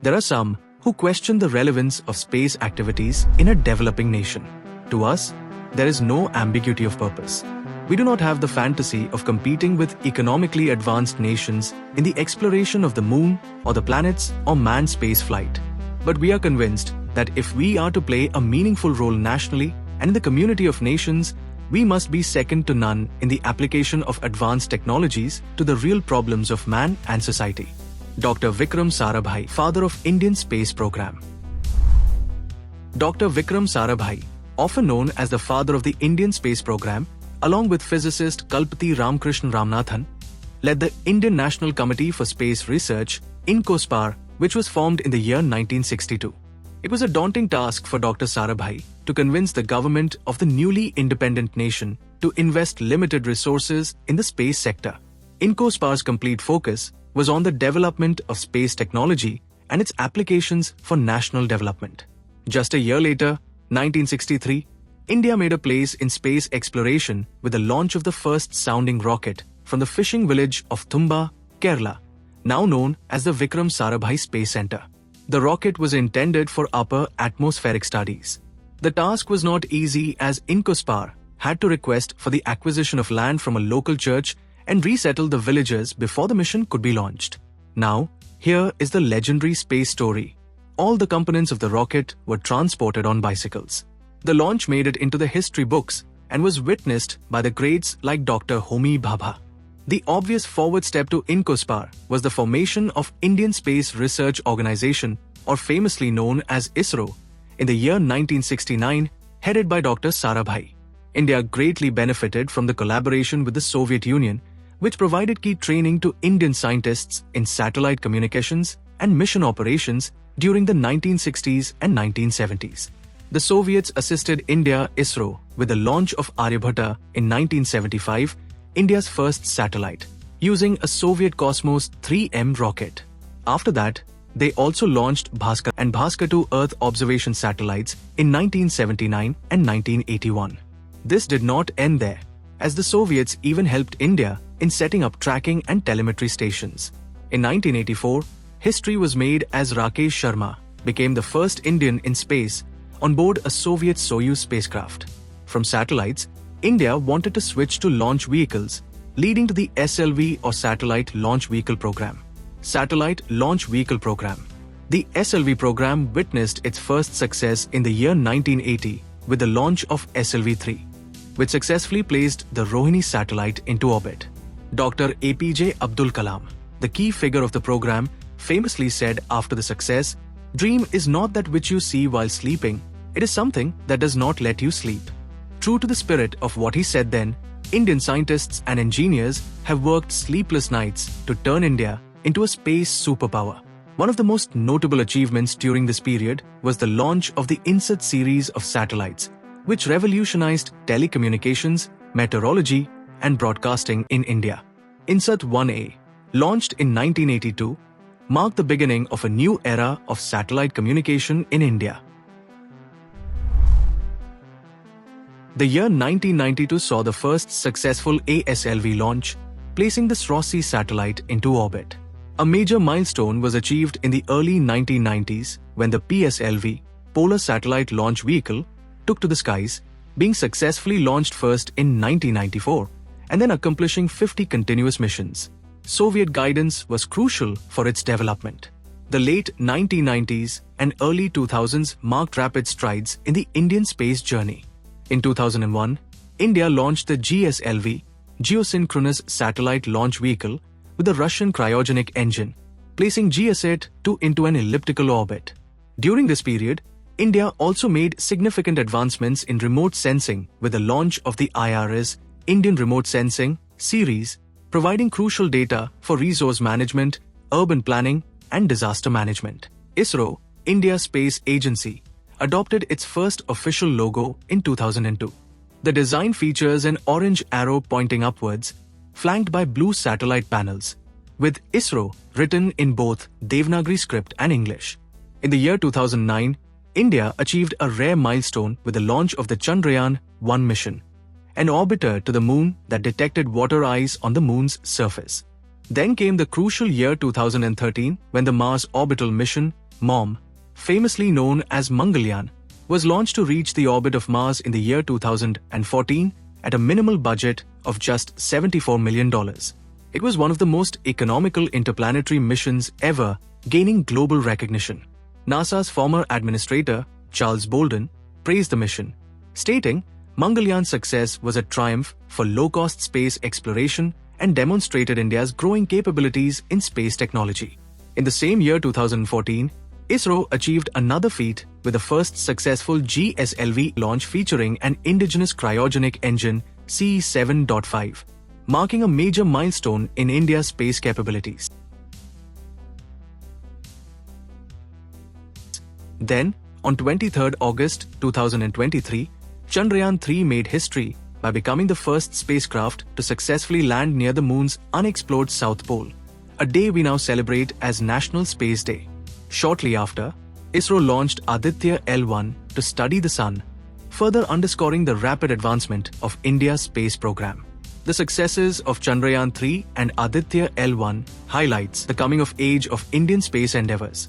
There are some who question the relevance of space activities in a developing nation. To us, there is no ambiguity of purpose. We do not have the fantasy of competing with economically advanced nations in the exploration of the moon or the planets or manned space flight. But we are convinced that if we are to play a meaningful role nationally and in the community of nations, we must be second to none in the application of advanced technologies to the real problems of man and society. Dr. Vikram Sarabhai, father of Indian space program. Dr. Vikram Sarabhai, often known as the father of the Indian space program, along with physicist Kalpathy Ramakrishnan Ramanathan, led the Indian National Committee for Space Research, INCOSPAR, which was formed in the year 1962. It was a daunting task for Dr. Sarabhai to convince the government of the newly independent nation to invest limited resources in the space sector. INCOSPAR's complete focus was on the development of space technology and its applications for national development. Just a year later, 1963, India made a place in space exploration with the launch of the first sounding rocket from the fishing village of Thumba, Kerala, now known as the Vikram Sarabhai Space Centre. The rocket was intended for upper atmospheric studies. The task was not easy as INCOSPAR had to request for the acquisition of land from a local church and resettle the villagers before the mission could be launched. Now, here is the legendary space story. All the components of the rocket were transported on bicycles. The launch made it into the history books and was witnessed by the greats like Dr. Homi Bhabha. The obvious forward step to INCOSPAR was the formation of Indian Space Research Organisation, or famously known as ISRO, in the year 1969, headed by Dr. Sarabhai. India greatly benefited from the collaboration with the Soviet Union, which provided key training to Indian scientists in satellite communications and mission operations during the 1960s and 1970s. The Soviets assisted India ISRO with the launch of Aryabhata in 1975, India's first satellite, using a Soviet Cosmos 3M rocket. After that, they also launched Bhaskar and Bhaskar 2 Earth observation satellites in 1979 and 1981. This did not end there, as the Soviets even helped India in setting up tracking and telemetry stations. In 1984, history was made as Rakesh Sharma became the first Indian in space on board a Soviet Soyuz spacecraft. From satellites, India wanted to switch to launch vehicles, leading to the SLV or Satellite Launch Vehicle Program. Satellite Launch Vehicle Program. The SLV program witnessed its first success in the year 1980 with the launch of SLV-3, which successfully placed the Rohini satellite into orbit. Dr. APJ Abdul Kalam, the key figure of the program, famously said after the success, "Dream is not that which you see while sleeping, it is something that does not let you sleep." True to the spirit of what he said then, Indian scientists and engineers have worked sleepless nights to turn India into a space superpower. One of the most notable achievements during this period was the launch of the INSAT series of satellites, which revolutionized telecommunications, meteorology, and broadcasting in India. INSAT 1A, launched in 1982, marked the beginning of a new era of satellite communication in India. The year 1992 saw the first successful ASLV launch, placing the SROSI satellite into orbit. A major milestone was achieved in the early 1990s when the PSLV, Polar Satellite Launch Vehicle, took to the skies, being successfully launched first in 1994 and then accomplishing 50 continuous missions. Soviet guidance was crucial for its development. The late 1990s and early 2000s marked rapid strides in the Indian space journey. In 2001, India launched the GSLV, Geosynchronous Satellite Launch Vehicle, with a Russian cryogenic engine, placing GSAT-2 into an elliptical orbit. During this period, India also made significant advancements in remote sensing with the launch of the IRS Indian Remote Sensing series, providing crucial data for resource management, urban planning, and disaster management. ISRO, India's space agency, adopted its first official logo in 2002. The design features an orange arrow pointing upwards, flanked by blue satellite panels, with ISRO written in both Devanagari script and English. In the year 2009, India achieved a rare milestone with the launch of the Chandrayaan-1 mission, an orbiter to the moon that detected water ice on the moon's surface. Then came the crucial year 2013 when the Mars orbital mission MOM, famously known as Mangalyaan, was launched to reach the orbit of Mars in the year 2014 at a minimal budget of just $74 million. It was one of the most economical interplanetary missions ever, gaining global recognition. NASA's former administrator, Charles Bolden, praised the mission, stating, "Mangalyaan's success was a triumph for low-cost space exploration and demonstrated India's growing capabilities in space technology." In the same year 2014, ISRO achieved another feat with the first successful GSLV launch featuring an indigenous cryogenic engine CE-7.5, marking a major milestone in India's space capabilities. Then, on 23 August 2023, Chandrayaan-3 made history by becoming the first spacecraft to successfully land near the Moon's unexplored South Pole, a day we now celebrate as National Space Day. Shortly after, ISRO launched Aditya L1 to study the Sun, further underscoring the rapid advancement of India's space program. The successes of Chandrayaan-3 and Aditya L1 highlights the coming of age of Indian space endeavors.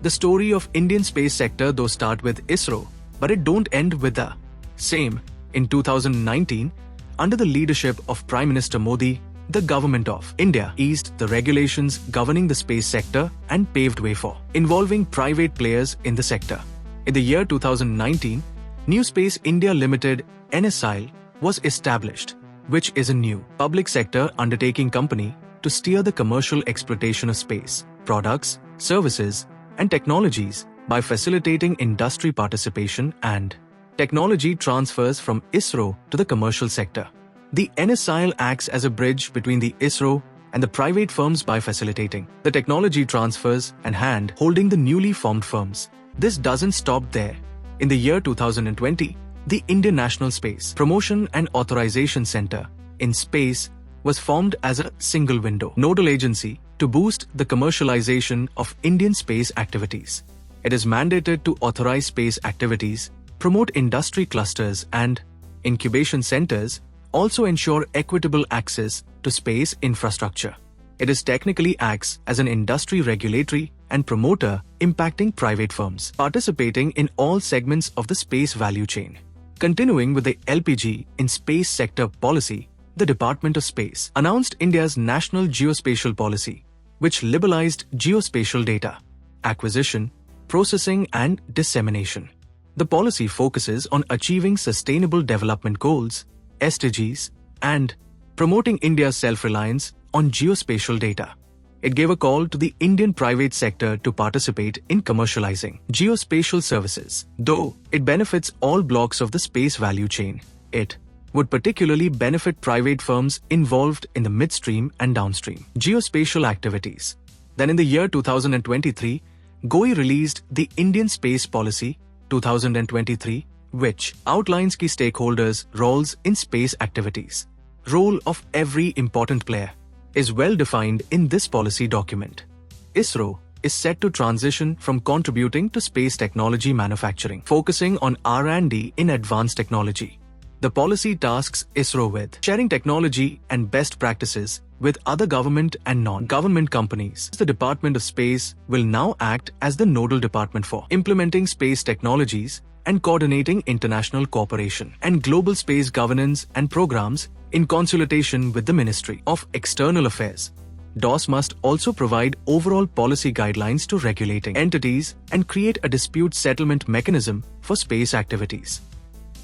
The story of Indian space sector though start with ISRO, but it don't end with the same. In 2019, under the leadership of Prime Minister Modi, the Government of India eased the regulations governing the space sector and paved way for involving private players in the sector. In the year 2019, New Space India Limited (NSIL) was established, which is a new public sector undertaking company to steer the commercial exploitation of space, products, services, and technologies by facilitating industry participation and technology transfers from ISRO to the commercial sector. The NSIL acts as a bridge between the ISRO and the private firms by facilitating the technology transfers and hand-holding the newly formed firms. This doesn't stop there. In the year 2020, the Indian National Space Promotion and Authorization Center in Space was formed as a single-window nodal agency to boost the commercialization of Indian space activities. It is mandated to authorize space activities, promote industry clusters and incubation centers, also ensure equitable access to space infrastructure. It is technically acts as an industry regulatory and promoter impacting private firms participating in all segments of the space value chain. Continuing with the LPG in space sector policy, the Department of Space announced India's National Geospatial Policy, which liberalized geospatial data acquisition, processing and dissemination. The policy focuses on achieving sustainable development goals, SDGs, and promoting India's self-reliance on geospatial data. It gave a call to the Indian private sector to participate in commercializing geospatial services. Though it benefits all blocks of the space value chain, it would particularly benefit private firms involved in the midstream and downstream geospatial activities. Then in the year 2023, GOI released the Indian Space Policy 2023, which outlines key stakeholders' roles in space activities. Role of every important player is well defined in this policy document. ISRO is set to transition from contributing to space technology manufacturing, focusing on R&D in advanced technology. The policy tasks ISRO with sharing technology and best practices with other government and non-government companies. The Department of Space will now act as the nodal department for implementing space technologies and coordinating international cooperation and global space governance and programs in consultation with the Ministry of External Affairs. DOS must also provide overall policy guidelines to regulating entities and create a dispute settlement mechanism for space activities.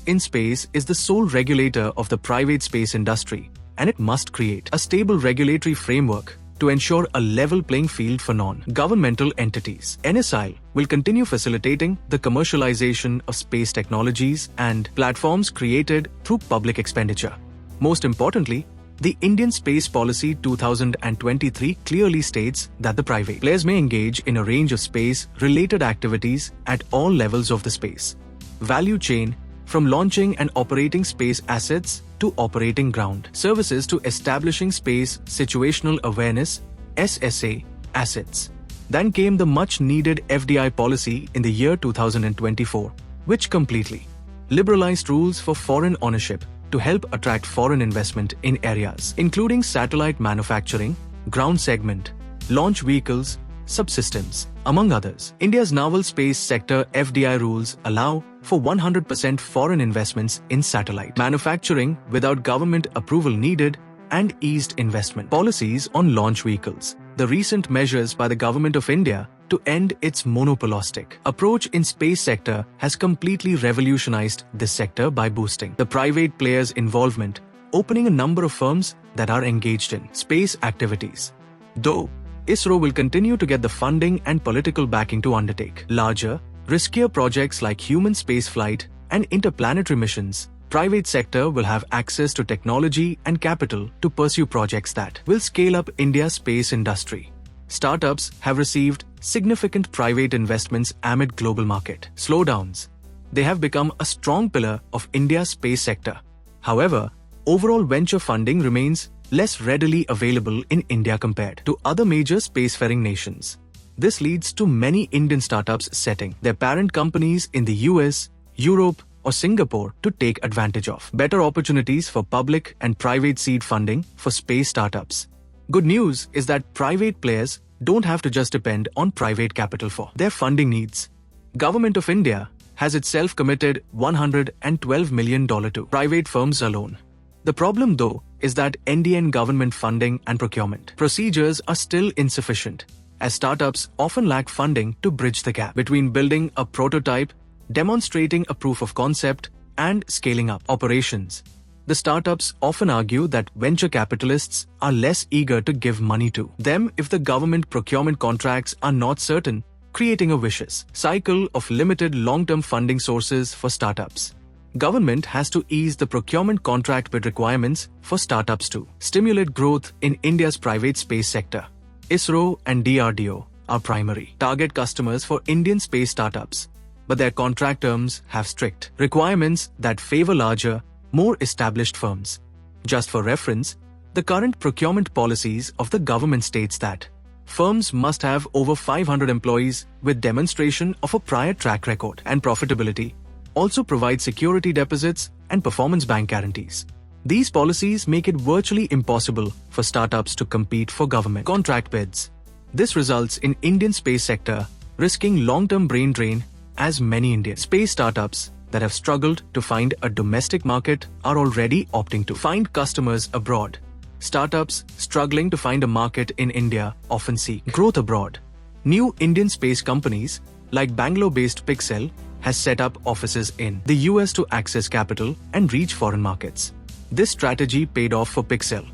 IN-SPACe is the sole regulator of the private space industry, and it must create a stable regulatory framework to ensure a level playing field for non-governmental entities. NSIL will continue facilitating the commercialization of space technologies and platforms created through public expenditure. Most importantly, the Indian Space Policy 2023 clearly states that the private players may engage in a range of space-related activities at all levels of the space value chain, from launching and operating space assets to operating ground services to establishing space situational awareness (SSA) assets. Then came the much-needed FDI policy in the year 2024, which completely liberalized rules for foreign ownership to help attract foreign investment in areas including satellite manufacturing, ground segment, launch vehicles, subsystems, among others. India's naval space sector FDI rules allow for 100% foreign investments in satellite manufacturing without government approval needed and eased investment policies on launch vehicles. The recent measures by the Government of India to end its monopolistic approach in space sector has completely revolutionized this sector by boosting the private players' involvement, opening a number of firms that are engaged in space activities. Though ISRO will continue to get the funding and political backing to undertake larger, riskier projects like human spaceflight and interplanetary missions, private sector will have access to technology and capital to pursue projects that will scale up India's space industry. Startups have received significant private investments amid global market slowdowns. They have become a strong pillar of India's space sector. However, overall venture funding remains less readily available in India compared to other major spacefaring nations. This leads to many Indian startups setting their parent companies in the US, Europe, or Singapore to take advantage of better opportunities for public and private seed funding for space startups. Good news is that private players don't have to just depend on private capital for their funding needs. Government of India has itself committed $112 million to private firms alone. The problem, though, is that NDN government funding and procurement procedures are still insufficient, as startups often lack funding to bridge the gap between building a prototype, demonstrating a proof of concept, and scaling up operations. The startups often argue that venture capitalists are less eager to give money to them if the government procurement contracts are not certain, creating a vicious cycle of limited long-term funding sources for startups. Government has to ease the procurement contract bid requirements for startups to stimulate growth in India's private space sector. ISRO and DRDO are primary target customers for Indian space startups, but their contract terms have strict requirements that favor larger, more established firms. Just for reference, the current procurement policies of the government states that firms must have over 500 employees with demonstration of a prior track record and profitability, also provide security deposits and performance bank guarantees. These policies make it virtually impossible for startups to compete for government contract bids. This results in Indian space sector risking long-term brain drain, as many Indian space startups that have struggled to find a domestic market are already opting to find customers abroad. Startups struggling to find a market in India often seek growth abroad. New Indian space companies like Bangalore-based Pixel has set up offices in the US to access capital and reach foreign markets. This strategy paid off for Pixel,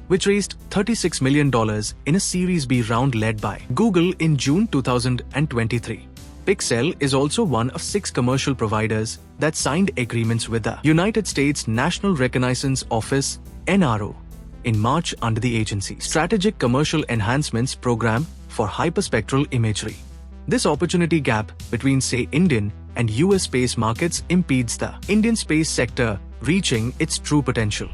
which raised $36 million in a Series B round led by Google in June 2023. Pixel is also one of 6 commercial providers that signed agreements with the United States National Reconnaissance Office (NRO) in March under the agency's Strategic Commercial Enhancements Program for Hyperspectral Imagery. This opportunity gap between, say, Indian and US space markets impedes the Indian space sector reaching its true potential.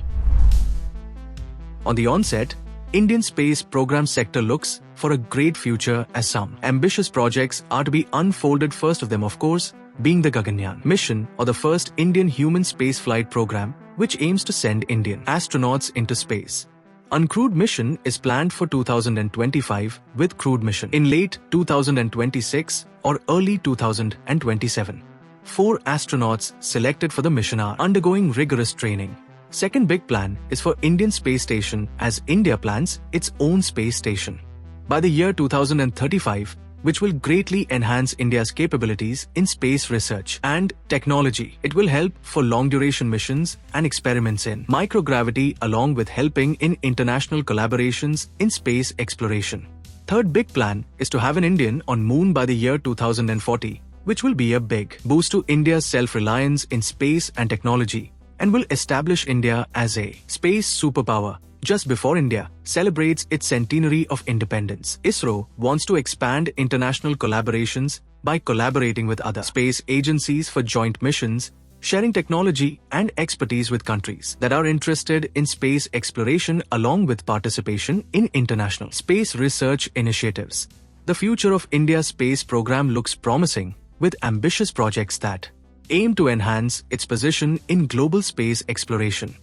On the onset, Indian space program sector looks for a great future as some ambitious projects are to be unfolded, first of them, of course, being the Gaganyaan mission, or the first Indian human spaceflight program, which aims to send Indian astronauts into space. Uncrewed mission is planned for 2025 with crewed mission in late 2026 or early 2027. 4 astronauts selected for the mission are undergoing rigorous training. Second big plan is for Indian Space Station, as India plans its own space station by the year 2035, which will greatly enhance India's capabilities in space research and technology. It will help for long-duration missions and experiments in microgravity, along with helping in international collaborations in space exploration. Third big plan is to have an Indian on Moon by the year 2040, which will be a big boost to India's self-reliance in space and technology, and will establish India as a space superpower. Just before India celebrates its centenary of independence, ISRO wants to expand international collaborations by collaborating with other space agencies for joint missions, sharing technology and expertise with countries that are interested in space exploration, along with participation in international space research initiatives. The future of India's space program looks promising, with ambitious projects that aim to enhance its position in global space exploration.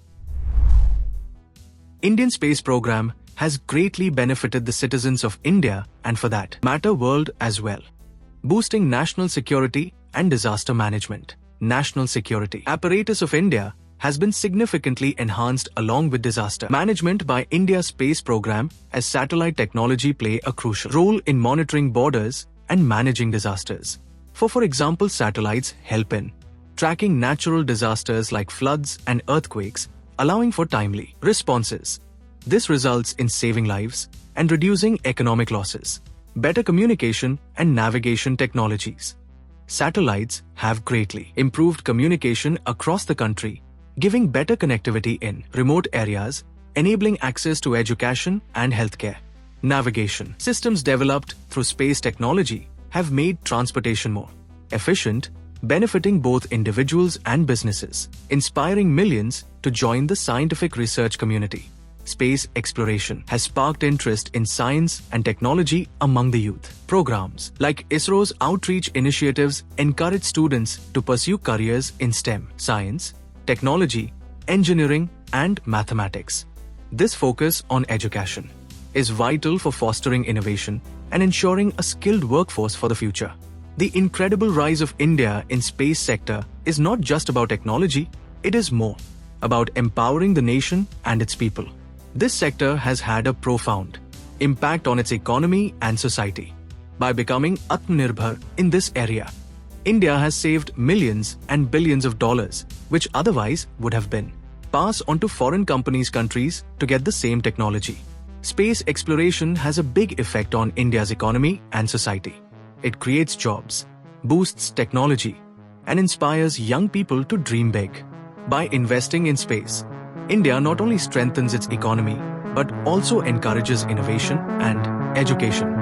Indian space program has greatly benefited the citizens of India and for that matter world as well. Boosting national security and disaster management. National security apparatus of India has been significantly enhanced along with disaster management by India's space program, as satellite technology play a crucial role in monitoring borders and managing disasters. For example, satellites help in tracking natural disasters like floods and earthquakes, allowing for timely responses. This results in saving lives and reducing economic losses. Better communication and navigation technologies. Satellites have greatly improved communication across the country, giving better connectivity in remote areas, enabling access to education and healthcare. Navigation systems developed through space technology have made transportation more efficient, benefiting both individuals and businesses, inspiring millions to join the scientific research community. Space exploration has sparked interest in science and technology among the youth. Programs like ISRO's outreach initiatives encourage students to pursue careers in STEM, science, technology, engineering, and mathematics. This focus on education is vital for fostering innovation and ensuring a skilled workforce for the future. The incredible rise of India in space sector is not just about technology, it is more about empowering the nation and its people. This sector has had a profound impact on its economy and society. By becoming Atmanirbhar in this area, India has saved millions and billions of dollars, which otherwise would have been passed on to foreign countries to get the same technology. Space exploration has a big effect on India's economy and society. It creates jobs, boosts technology, and inspires young people to dream big. By investing in space, India not only strengthens its economy, but also encourages innovation and education.